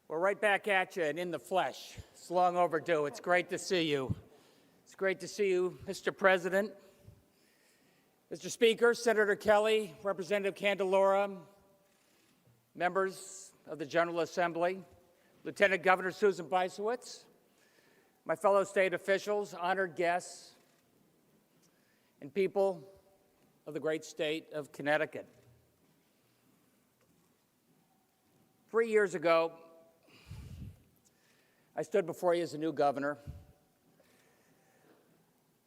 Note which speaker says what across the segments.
Speaker 1: We're right back at you and in the flesh. It's long overdue. It's great to see you. It's great to see you, Mr. President, Mr. Speaker, Senator Kelly, Representative Candelora, members of the General Assembly, Lieutenant Governor Susan Bysowitz, my fellow state officials, honored guests, and people of the great state of Connecticut. 3 years ago, I stood before you as a new governor,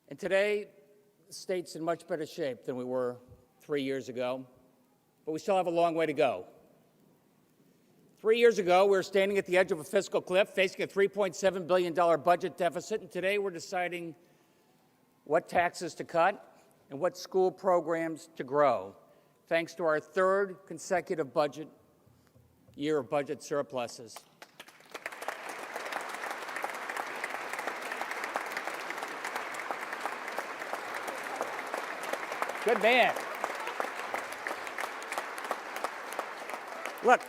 Speaker 1: and today, the state's in much better shape than we were 3 years ago, but we still have a long way to go. 3 years ago, we were standing at the edge of a fiscal cliff, facing a $3.7 billion budget deficit, and today we're deciding what taxes to cut and what school programs to grow, thanks to our third consecutive year of budget surpluses. Good man. Look,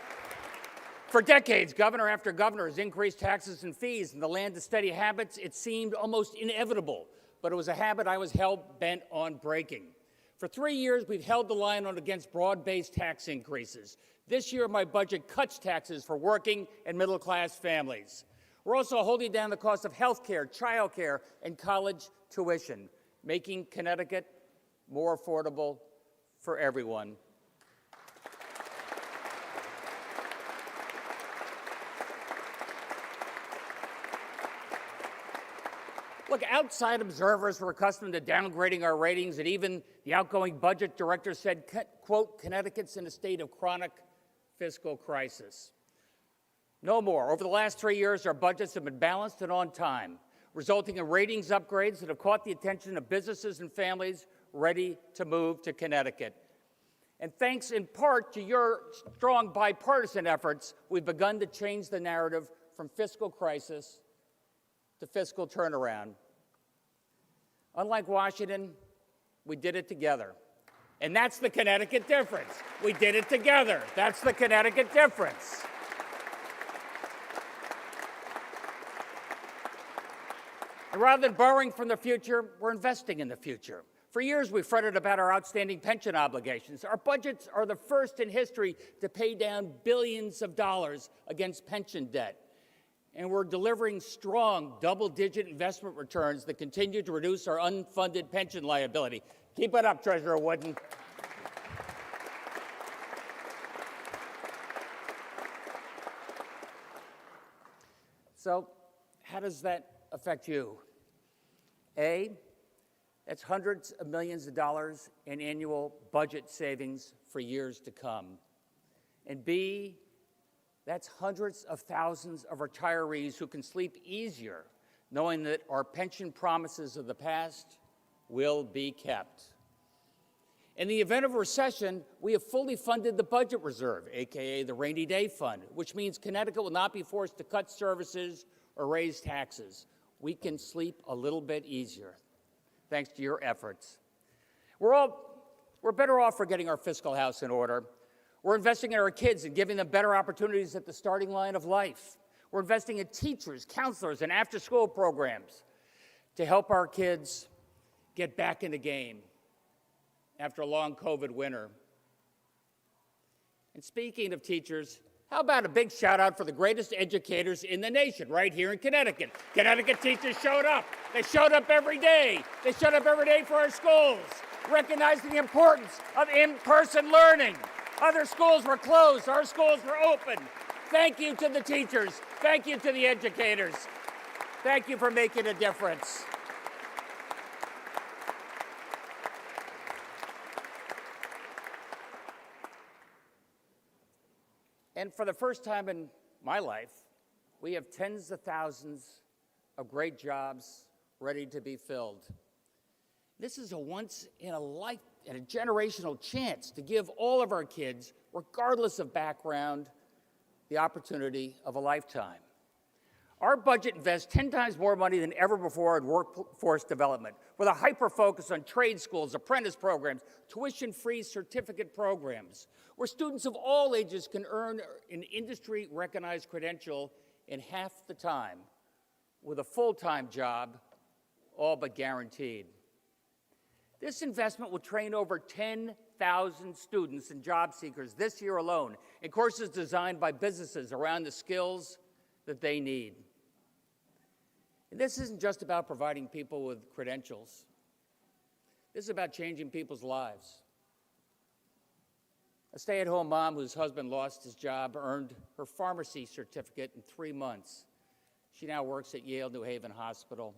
Speaker 1: for decades, governor after governor has increased taxes and fees. In the land of steady habits, it seemed almost inevitable, but it was a habit I was hell-bent on breaking. For 3 years, we've held the line on against broad-based tax increases. This year, my budget cuts taxes for working and middle-class families. We're also holding down the cost of health care, child care, and college tuition, making Connecticut more affordable for everyone. Look, outside observers were accustomed to downgrading our ratings, and even the outgoing budget director said, quote, Connecticut's in a state of chronic fiscal crisis. No more. Over the last 3 years, our budgets have been balanced and on time, resulting in ratings upgrades that have caught the attention of businesses and families ready to move to Connecticut. And thanks in part to your strong bipartisan efforts, we've begun to change the narrative from fiscal crisis to fiscal turnaround. Unlike Washington, we did it together. And that's the Connecticut difference. We did it together. That's the Connecticut difference. And rather than borrowing from the future, we're investing in the future. For years, we've fretted about our outstanding pension obligations. Our budgets are the first in history to pay down billions of dollars against pension debt. And we're delivering strong double-digit investment returns that continue to reduce our unfunded pension liability. Keep it up, Treasurer Wooden. So, how does that affect you? A, that's hundreds of millions of dollars in annual budget savings for years to come. And B, that's hundreds of thousands of retirees who can sleep easier knowing that our pension promises of the past will be kept. In the event of a recession, we have fully funded the budget reserve, aka the rainy day fund, which means Connecticut will not be forced to cut services or raise taxes. We can sleep a little bit easier, thanks to your efforts. We're better off for getting our fiscal house in order. We're investing in our kids and giving them better opportunities at the starting line of life. We're investing in teachers, counselors, and after-school programs to help our kids get back in the game after a long COVID winter. And speaking of teachers, how about a big shout out for the greatest educators in the nation right here in Connecticut? Connecticut teachers showed up. They showed up every day. They showed up every day for our schools, recognizing the importance of in-person learning. Other schools were closed. Our schools were open. Thank you to the teachers. Thank you to the educators. Thank you for making a difference. And for the first time in my life, we have tens of thousands of great jobs ready to be filled. This is a once-in-a-generational chance to give all of our kids, regardless of background, the opportunity of a lifetime. Our budget invests 10 times more money than ever before in workforce development. with a hyper-focus on trade schools, apprentice programs, tuition-free certificate programs, where students of all ages can earn an industry-recognized credential in half the time with a full-time job, all but guaranteed. This investment will train over 10,000 students and job seekers this year alone in courses designed by businesses around the skills that they need. And this isn't just about providing people with credentials. This is about changing people's lives. A stay-at-home mom whose husband lost his job earned her pharmacy certificate in 3 months. She now works at Yale New Haven Hospital.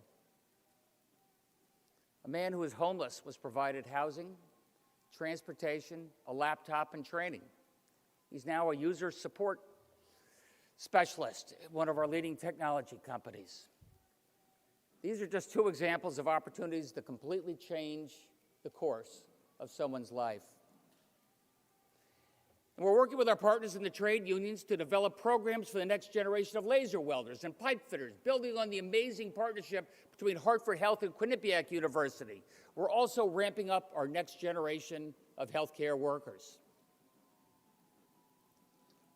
Speaker 1: A man who was homeless was provided housing, transportation, a laptop, and training. He's now a user support specialist at one of our leading technology companies. These are just 2 examples of opportunities that completely change the course of someone's life. And we're working with our partners in the trade unions to develop programs for the next generation of laser welders and pipe fitters, building on the amazing partnership between Hartford Health and Quinnipiac University. We're also ramping up our next generation of healthcare workers.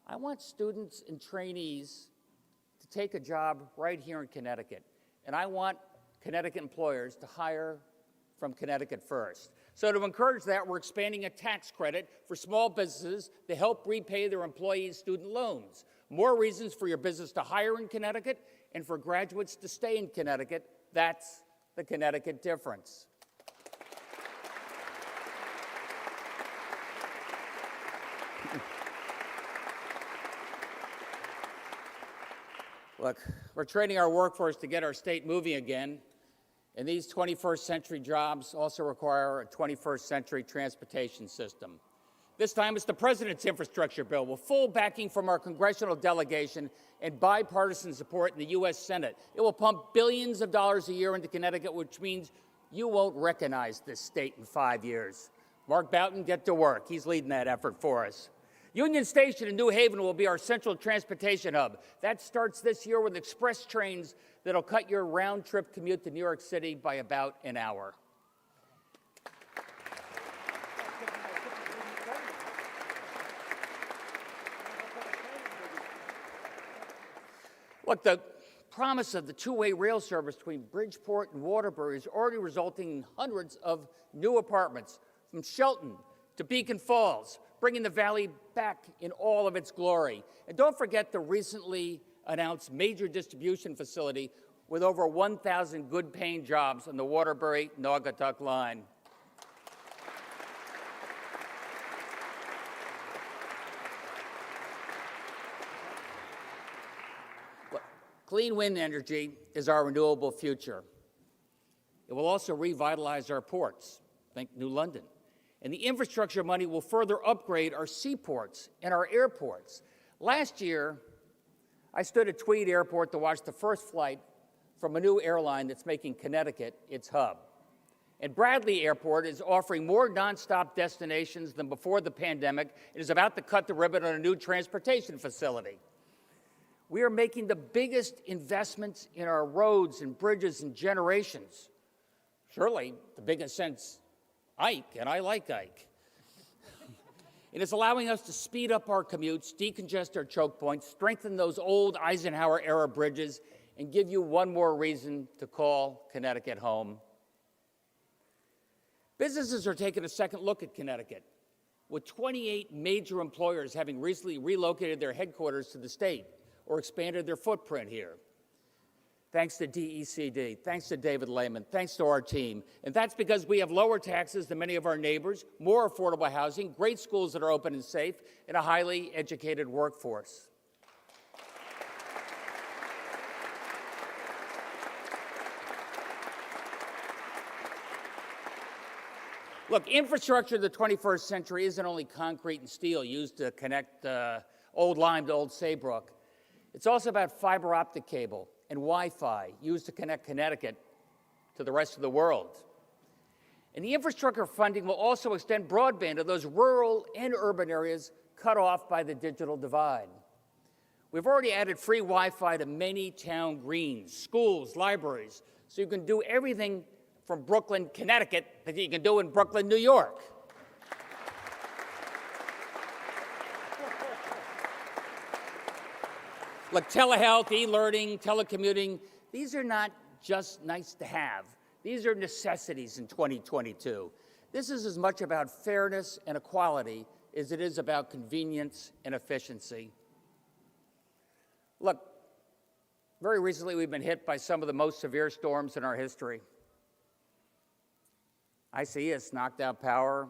Speaker 1: I want students and trainees to take a job right here in Connecticut, and I want Connecticut employers to hire from Connecticut first. So to encourage that, we're expanding a tax credit for small businesses to help repay their employees' student loans. More reasons for your business to hire in Connecticut and for graduates to stay in Connecticut. That's the Connecticut Difference. Look, we're training our workforce to get our state moving again, and these 21st century jobs also require a 21st century transportation system. This time it's the President's infrastructure bill with full backing from our congressional delegation and bipartisan support in the U.S. Senate. It will pump billions of dollars a year into Connecticut, which means you won't recognize this state in 5 years. Mark Boughton, get to work. He's leading that effort for us. Union Station in New Haven will be our central transportation hub. That starts this year with express trains that'll cut your round-trip commute to New York City by about an hour. Look, the promise of the 2-way rail service between Bridgeport and Waterbury is already resulting in hundreds of new apartments from Shelton to Beacon Falls, bringing the valley back in all of its glory. And don't forget the recently announced major distribution facility with over 1,000 good-paying jobs on the Waterbury-Naugatuck line. Clean wind energy is our renewable future. It will also revitalize our ports, think New London. And the infrastructure money will further upgrade our seaports and our airports. Last year, I stood at Tweed Airport to watch the first flight from a new airline that's making Connecticut its hub. And Bradley Airport is offering more nonstop destinations than before the pandemic. It is about to cut the ribbon on a new transportation facility. We are making the biggest investments in our roads and bridges in generations. Surely the biggest since Ike, and I like Ike. It is allowing us to speed up our commutes, decongest our choke points, strengthen those old Eisenhower-era bridges, and give you one more reason to call Connecticut home. Businesses are taking a second look at Connecticut, with 28 major employers having recently relocated their headquarters to the state or expanded their footprint here. Thanks to DECD, thanks to David Lamont, thanks to our team. And that's because we have lower taxes than many of our neighbors, more affordable housing, great schools that are open and safe, and a highly educated workforce. Look, infrastructure of the 21st century isn't only concrete and steel used to connect Old Lyme to Old Saybrook. It's also about fiber optic cable and Wi-Fi used to connect Connecticut to the rest of the world. And the infrastructure funding will also extend broadband to those rural and urban areas cut off by the digital divide. We've already added free Wi-Fi to many town greens, schools, libraries, so you can do everything from Brooklyn, Connecticut, that you can do in Brooklyn, New York. Look, telehealth, e-learning, telecommuting, these are not just nice to have. These are necessities in 2022. This is as much about fairness and equality as it is about convenience and efficiency. Look, very recently we've been hit by some of the most severe storms in our history. Isaias knocked out power.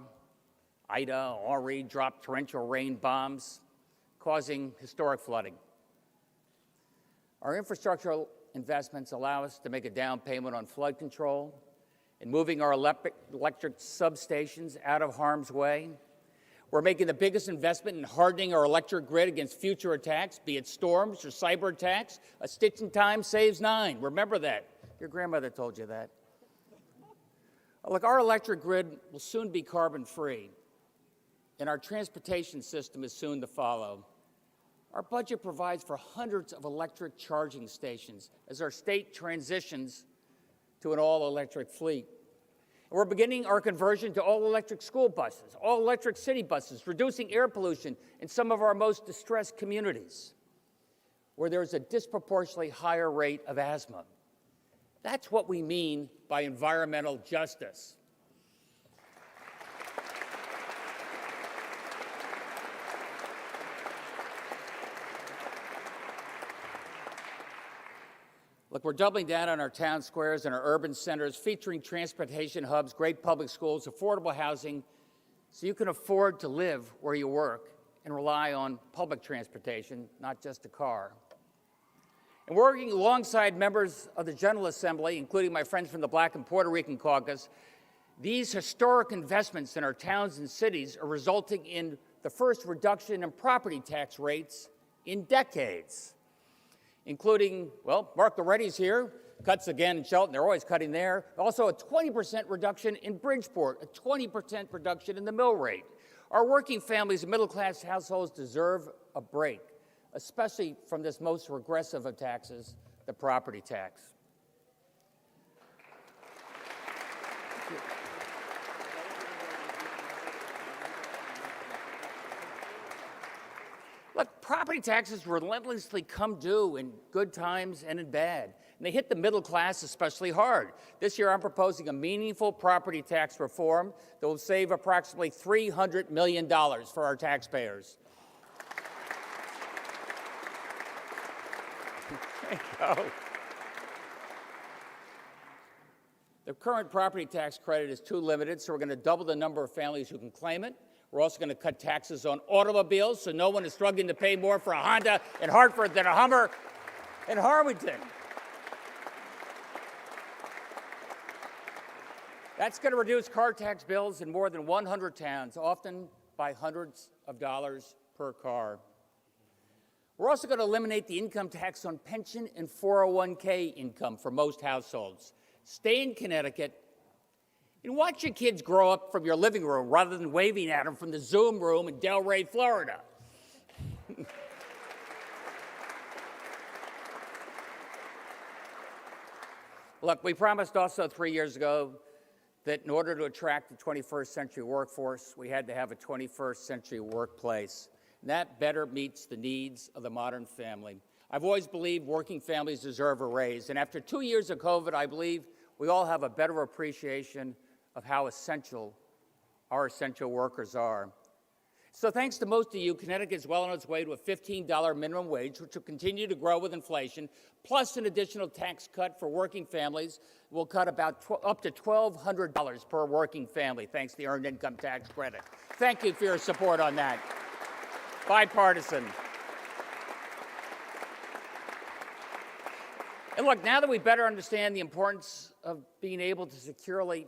Speaker 1: Ida, Henri dropped torrential rain bombs, causing historic flooding. Our infrastructural investments allow us to make a down payment on flood control and moving our electric substations out of harm's way. We're making the biggest investment in hardening our electric grid against future attacks, be it storms or cyber attacks. A stitch in time saves 9. Remember that. Your grandmother told you that. Look, our electric grid will soon be carbon-free, and our transportation system is soon to follow. Our budget provides for hundreds of electric charging stations as our state transitions to an all-electric fleet. And we're beginning our conversion to all-electric school buses, all-electric city buses, reducing air pollution in some of our most distressed communities, where there's a disproportionately higher rate of asthma. That's what we mean by environmental justice. Look, we're doubling down on our town squares and our urban centers, featuring transportation hubs, great public schools, affordable housing, so you can afford to live where you work and rely on public transportation, not just a car. And working alongside members of the General Assembly, including my friends from the Black and Puerto Rican Caucus, these historic investments in our towns and cities are resulting in the first reduction in property tax rates in decades, including, well, Mark Loretti's here, cuts again in Shelton, they're always cutting there. Also a 20% reduction in Bridgeport, a 20% reduction in the mill rate. Our working families and middle-class households deserve a break, especially from this most regressive of taxes, the property tax. Look, property taxes relentlessly come due in good times and in bad, and they hit the middle class especially hard. This year, I'm proposing a meaningful property tax reform that will save approximately $300 million for our taxpayers. There you go. The current property tax credit is too limited, so we're going to double the number of families who can claim it. We're also going to cut taxes on automobiles, so no one is struggling to pay more for a Honda in Hartford than a Hummer in Harwinton. That's going to reduce car tax bills in more than 100 towns, often by hundreds of dollars per car. We're also going to eliminate the income tax on pension and 401k income for most households. Stay in Connecticut and watch your kids grow up from your living room rather than waving at them from the Zoom room in Delray, Florida. Look, we promised also 3 years ago that in order to attract the 21st century workforce, we had to have a 21st century workplace. And that better meets the needs of the modern family. I've always believed working families deserve a raise. And after 2 years of COVID, I believe we all have a better appreciation of how essential our essential workers are. So thanks to most of you, Connecticut is well on its way to a $15 minimum wage, which will continue to grow with inflation, plus an additional tax cut for working families. We'll cut about up to $1,200 per working family, thanks to the Earned Income Tax Credit. Thank you for your support on that. Bipartisan. And look, now that we better understand the importance of being able to securely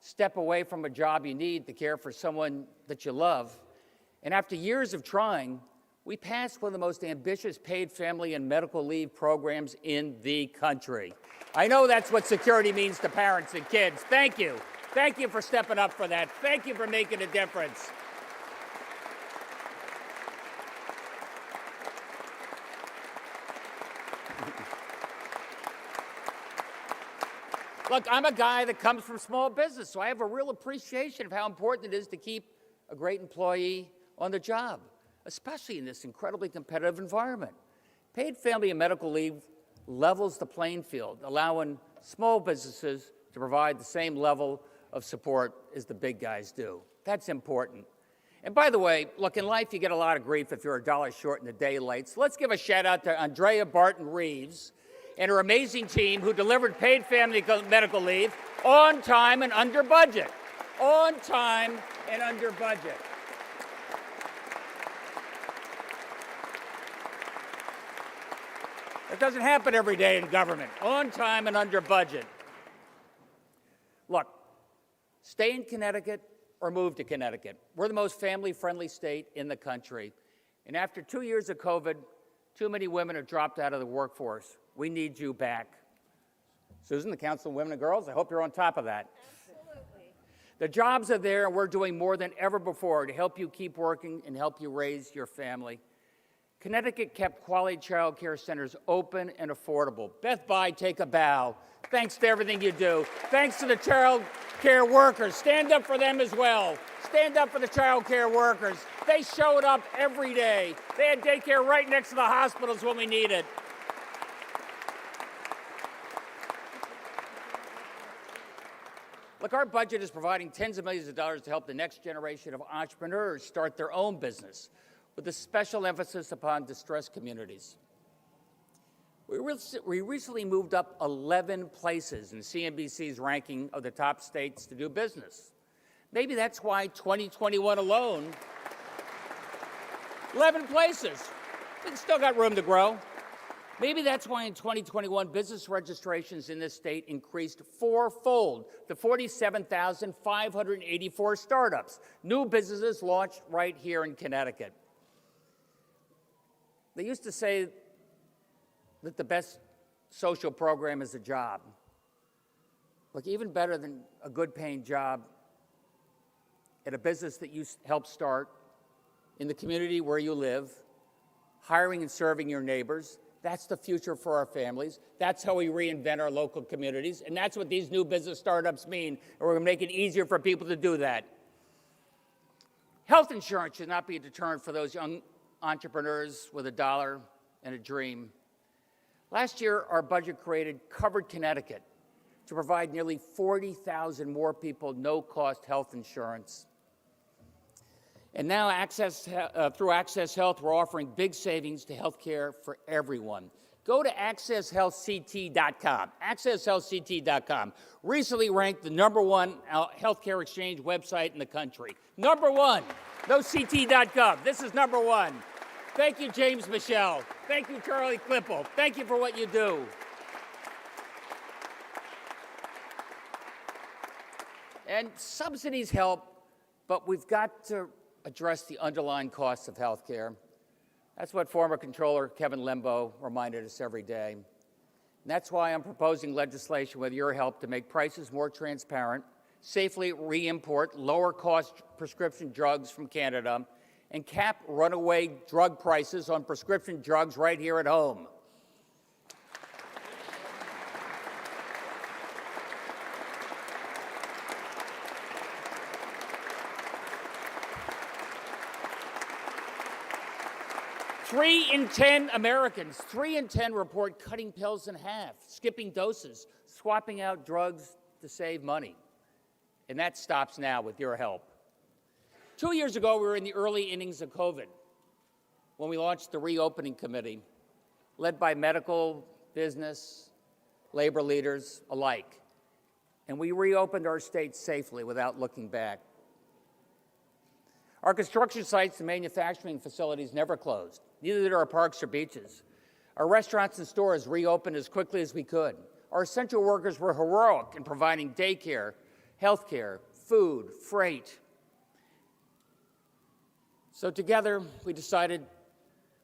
Speaker 1: step away from a job you need to care for someone that you love, and after years of trying, we passed one of the most ambitious paid family and medical leave programs in the country. I know that's what security means to parents and kids. Thank you. Thank you for stepping up for that. Thank you for making a difference. Look, I'm a guy that comes from small business, so I have a real appreciation of how important it is to keep a great employee on the job, especially in this incredibly competitive environment. Paid family and medical leave levels the playing field, allowing small businesses to provide the same level of support as the big guys do. That's important. And by the way, look, in life you get a lot of grief if you're a dollar short and a day late. So let's give a shout out to Andrea Barton-Reeves and her amazing team who delivered paid family medical leave on time and under budget. On time and under budget. That doesn't happen every day in government. On time and under budget. Look, stay in Connecticut or move to Connecticut. We're the most family-friendly state in the country. And after 2 years of COVID, too many women have dropped out of the workforce. We need you back. Susan, the Council of Women and Girls, I hope you're on top of that.
Speaker 2: Absolutely.
Speaker 1: The jobs are there, and we're doing more than ever before to help you keep working and help you raise your family. Connecticut kept quality child care centers open and affordable. Beth Bye, take a bow. Thanks to everything you do. Thanks to the child care workers. Stand up for them as well. Stand up for the child care workers. They showed up every day. They had daycare right next to the hospitals when we need it. Look, our budget is providing tens of millions of dollars to help the next generation of entrepreneurs start their own business, with a special emphasis upon distressed communities. We recently moved up 11 places in CNBC's ranking of the top states to do business. Maybe that's why 2021 alone, 11 places. We've still got room to grow. Maybe that's why in 2021, business registrations in this state increased fourfold to 47,584 startups. New businesses launched right here in Connecticut. They used to say that the best social program is a job. Look, even better than a good paying job at a business that you help start in the community where you live, hiring and serving your neighbors. That's the future for our families. That's how we reinvent our local communities. And that's what these new business startups mean. And we're going to make it easier for people to do that. Health insurance should not be a deterrent for those young entrepreneurs with a dollar and a dream. Last year, our budget created Covered Connecticut to provide nearly 40,000 more people no-cost health insurance. And now, through Access Health, we're offering big savings to health care for everyone. Go to accesshealthct.com. Accesshealthct.com. Recently ranked the #1 healthcare exchange website in the country. #1. No CT.gov. This is #1. Thank you, James Michelle. Thank you, Charlie Klippel. Thank you for what you do. And subsidies help, but we've got to address the underlying costs of health care. That's what former Controller Kevin Lembo reminded us every day. And that's why I'm proposing legislation with your help to make prices more transparent, safely re-import lower-cost prescription drugs from Canada, and cap runaway drug prices on prescription drugs right here at home. Three in 10 Americans, 3 in 10 report cutting pills in half, skipping doses, swapping out drugs to save money. And that stops now with your help. 2 years ago, we were in the early innings of COVID when we launched the Reopening Committee, led by medical, business, labor leaders alike. And we reopened our state safely without looking back. Our construction sites and manufacturing facilities never closed. Neither did our parks or beaches. Our restaurants and stores reopened as quickly as we could. Our essential workers were heroic in providing daycare, health care, food, freight. So together, we decided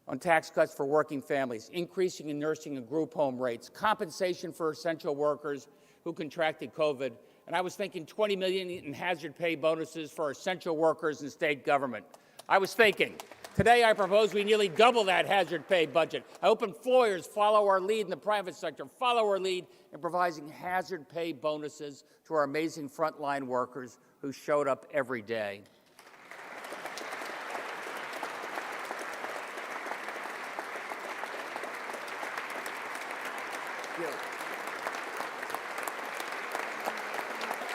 Speaker 1: on tax cuts for working families, increasing in nursing and group home rates, compensation for essential workers who contracted COVID, and I was thinking $20 million in hazard pay bonuses for essential workers in state government. I was thinking. Today, I propose we nearly double that hazard pay budget. I hope employers follow our lead in the private sector, follow our lead in providing hazard pay bonuses to our amazing frontline workers who showed up every day.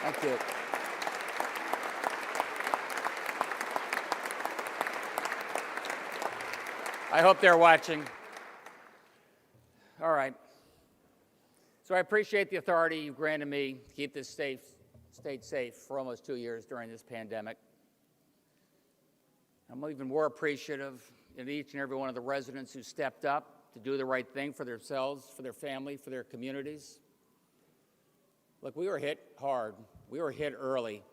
Speaker 1: Thank you. I hope they're watching. All right. So I appreciate the authority you've granted me to keep this state safe for almost 2 years during this pandemic. I'm even more appreciative of each and every one of the residents who stepped up to do the right thing for themselves, for their family, for their communities. Look, we were hit hard. We were hit early.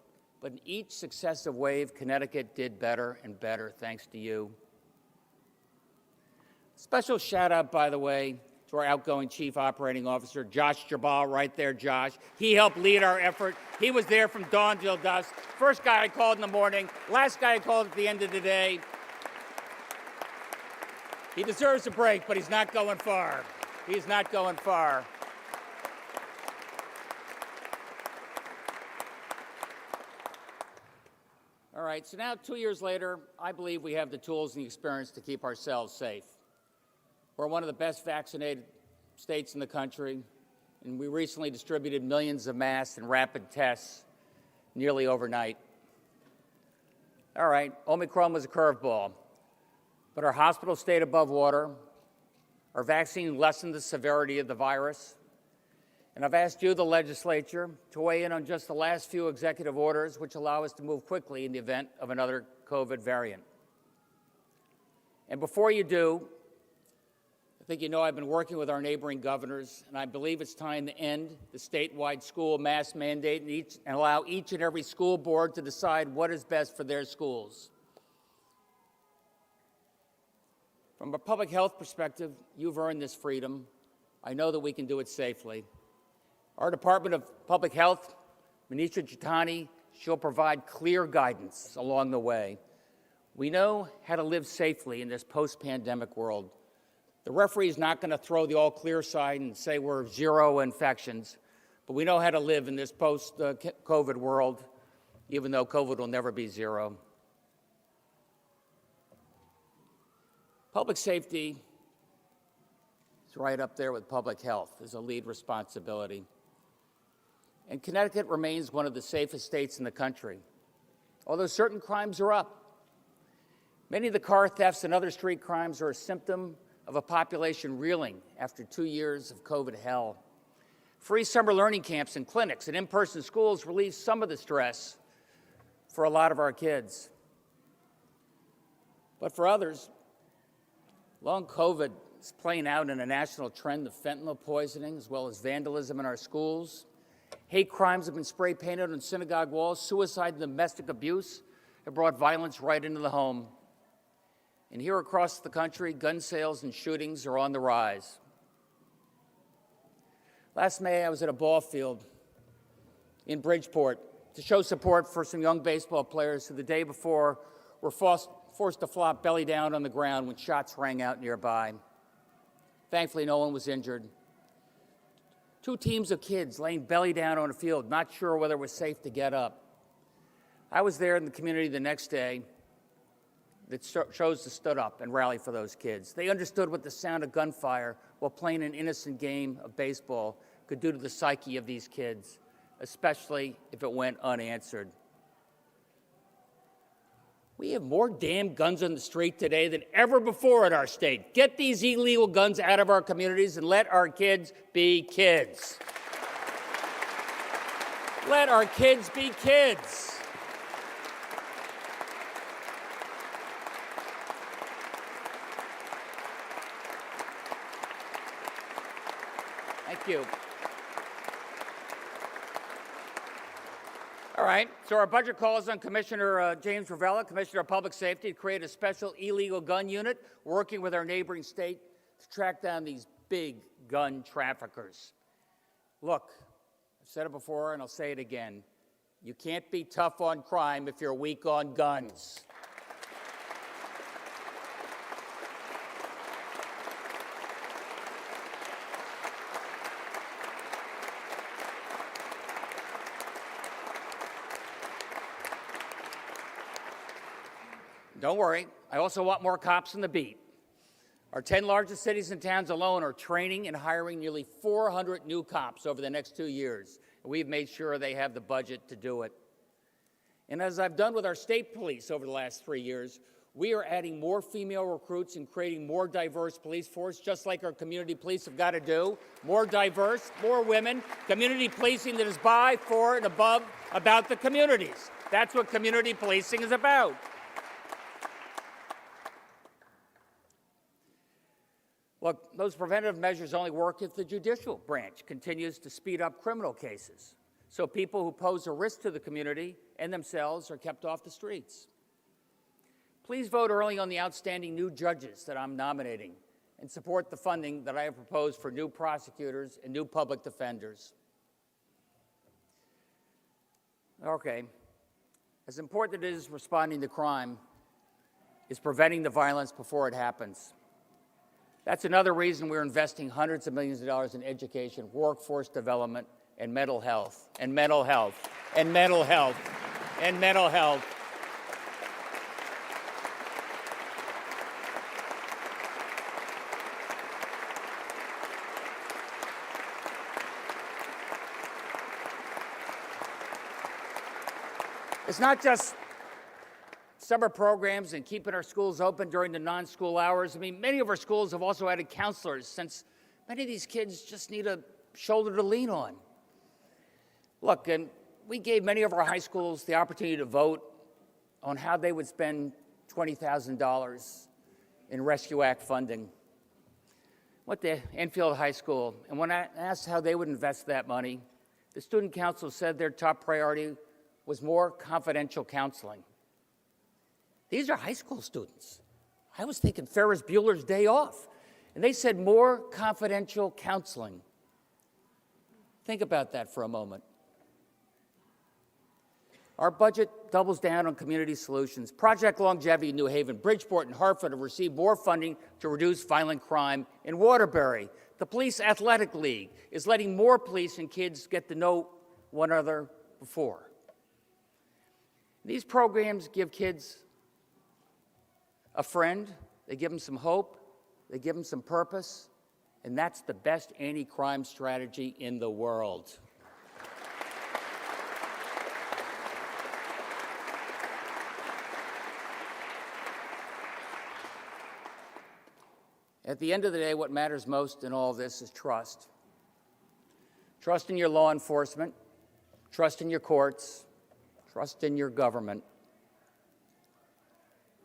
Speaker 1: But in each successive wave, Connecticut did better and better thanks to you. Special shout out, by the way, to our outgoing Chief Operating Officer, Josh Jabal, right there, Josh. He helped lead our effort. He was there from dawn till dusk. First guy I called in the morning, last guy I called at the end of the day. He deserves a break, but he's not going far. He's not going far. All right, so now 2 years later, I believe we have the tools and the experience to keep ourselves safe. We're one of the best vaccinated states in the country, and we recently distributed millions of masks and rapid tests nearly overnight. All right, Omicron was a curveball, but our hospitals stayed above water. Our vaccine lessened the severity of the virus. And I've asked you, the legislature, to weigh in on just the last few executive orders which allow us to move quickly in the event of another COVID variant. And before you do, I think you know I've been working with our neighboring governors, and I believe it's time to end the statewide school mask mandate and allow each and every school board to decide what is best for their schools. From a public health perspective, you've earned this freedom. I know that we can do it safely. Our Department of Public Health, Manisha Jitani, she'll provide clear guidance along the way. We know how to live safely in this post-pandemic world. The referee is not going to throw the all-clear side and say we're zero infections, but we know how to live in this post-COVID world, even though COVID will never be zero. Public safety is right up there with public health as a lead responsibility. And Connecticut remains one of the safest states in the country, although certain crimes are up. Many of the car thefts and other street crimes are a symptom of a population reeling after 2 years of COVID hell. Free summer learning camps and clinics and in-person schools relieve some of the stress for a lot of our kids. But for others, long COVID is playing out in a national trend of fentanyl poisoning as well as vandalism in our schools. Hate crimes have been spray painted on synagogue walls. Suicide and domestic abuse have brought violence right into the home. And here across the country, gun sales and shootings are on the rise. Last May, I was at a ball field in Bridgeport to show support for some young baseball players who the day before were forced to flop belly down on the ground when shots rang out nearby. Thankfully, no one was injured. 2 teams of kids laying belly down on a field, not sure whether it was safe to get up. I was there in the community the next day that chose to stood up and rally for those kids. They understood what the sound of gunfire while playing an innocent game of baseball could do to the psyche of these kids, especially if it went unanswered. We have more damn guns on the street today than ever before in our state. Get these illegal guns out of our communities and let our kids be kids. Let our kids be kids. Thank you. All right, so our budget calls on Commissioner James Ravella, Commissioner of Public Safety, to create a special illegal gun unit working with our neighboring state to track down these big gun traffickers. Look, I've said it before and I'll say it again. You can't be tough on crime if you're weak on guns. Don't worry, I also want more cops on the beat. Our 10 largest cities and towns alone are training and hiring nearly 400 new cops over the next 2 years. And we've made sure they have the budget to do it. And as I've done with our state police over the last 3 years, we are adding more female recruits and creating more diverse police force, just like our community police have got to do. More diverse, more women, community policing that is by, for, and above about the communities. That's what community policing is about. Look, those preventative measures only work if the judicial branch continues to speed up criminal cases, so people who pose a risk to the community and themselves are kept off the streets. Please vote early on the outstanding new judges that I'm nominating and support the funding that I have proposed for new prosecutors and new public defenders. Okay, as important as it is responding to crime is preventing the violence before it happens. That's another reason we're investing hundreds of millions of dollars in education, workforce development, and mental health, and mental health, and mental health, and mental health. It's not just summer programs and keeping our schools open during the non-school hours. I mean, many of our schools have also added counselors since many of these kids just need a shoulder to lean on. Look, and we gave many of our high schools the opportunity to vote on how they would spend $20,000 in Rescue Act funding. Went to Enfield High School, and when I asked how they would invest that money, the student council said their top priority was more confidential counseling. These are high school students. I was thinking Ferris Bueller's Day Off. And they said more confidential counseling. Think about that for a moment. Our budget doubles down on community solutions. Project Longevity in New Haven, Bridgeport, and Hartford have received more funding to reduce violent crime. In Waterbury, the Police Athletic League is letting more police and kids get to know one another before. These programs give kids a friend, they give them some hope, they give them some purpose, and that's the best anti-crime strategy in the world. At the end of the day, what matters most in all this is trust. Trust in your law enforcement, trust in your courts, trust in your government.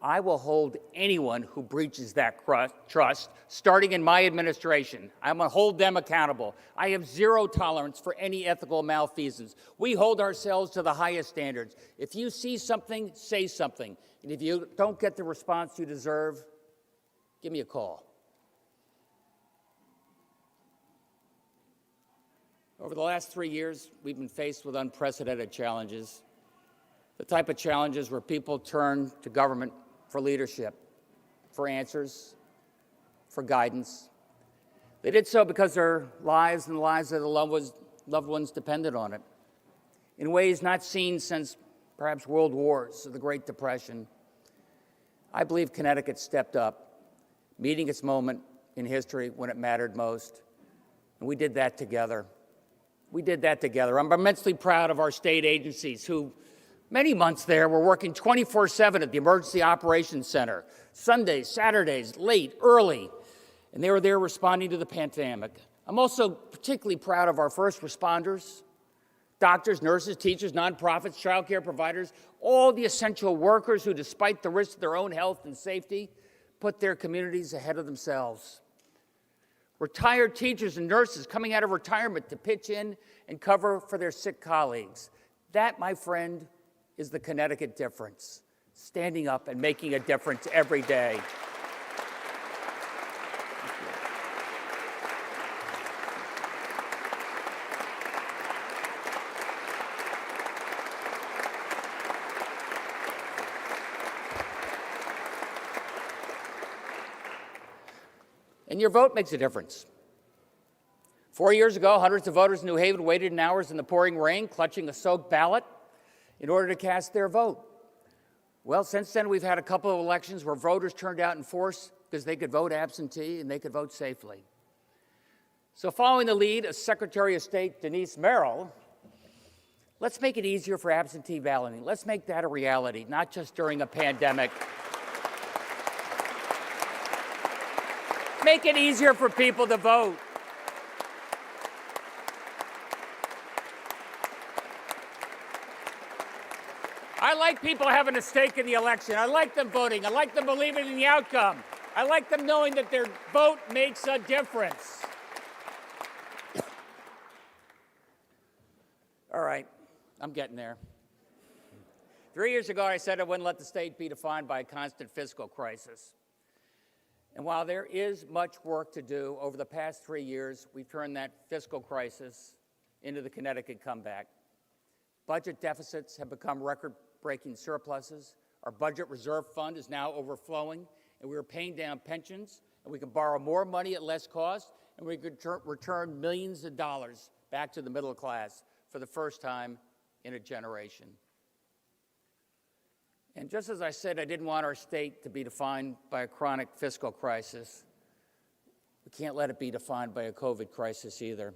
Speaker 1: I will hold anyone who breaches that trust, starting in my administration. I'm going to hold them accountable. I have zero tolerance for any ethical malfeasance. We hold ourselves to the highest standards. If you see something, say something. And if you don't get the response you deserve, give me a call. Over the last 3 years, we've been faced with unprecedented challenges, the type of challenges where people turn to government for leadership, for answers, for guidance. They did so because their lives and the lives of their loved ones depended on it, in ways not seen since perhaps world wars or the Great Depression. I believe Connecticut stepped up, meeting its moment in history when it mattered most, and we did that together. We did that together. I'm immensely proud of our state agencies who, many months there, were working 24/7 at the Emergency Operations Center, Sundays, Saturdays, late, early, and they were there responding to the pandemic. I'm also particularly proud of our first responders, doctors, nurses, teachers, nonprofits, child care providers, all the essential workers who, despite the risk to their own health and safety, put their communities ahead of themselves. Retired teachers and nurses coming out of retirement to pitch in and cover for their sick colleagues. That, my friend, is the Connecticut difference, standing up and making a difference every day. And your vote makes a difference. 4 years ago, hundreds of voters in New Haven waited in hours in the pouring rain, clutching a soaked ballot in order to cast their vote. Well, since then, we've had a couple of elections where voters turned out in force because they could vote absentee and they could vote safely. So following the lead of Secretary of State Denise Merrill, let's make it easier for absentee balloting. Let's make that a reality, not just during a pandemic. Make it easier for people to vote. I like people having a stake in the election. I like them voting. I like them believing in the outcome. I like them knowing that their vote makes a difference. All right, I'm getting there. 3 years ago, I said I wouldn't let the state be defined by a constant fiscal crisis. And while there is much work to do, over the past 3 years, we've turned that fiscal crisis into the Connecticut comeback. Budget deficits have become record-breaking surpluses. Our budget reserve fund is now overflowing, and we are paying down pensions, and we can borrow more money at less cost, and we could return millions of dollars back to the middle class for the first time in a generation. And just as I said, I didn't want our state to be defined by a chronic fiscal crisis. We can't let it be defined by a COVID crisis either.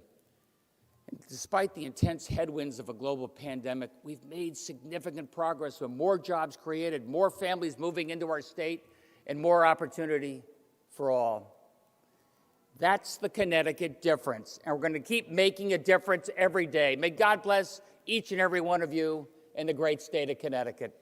Speaker 1: And despite the intense headwinds of a global pandemic, we've made significant progress with more jobs created, more families moving into our state, and more opportunity for all. That's the Connecticut difference, and we're going to keep making a difference every day. May God bless each and every one of you in the great state of Connecticut.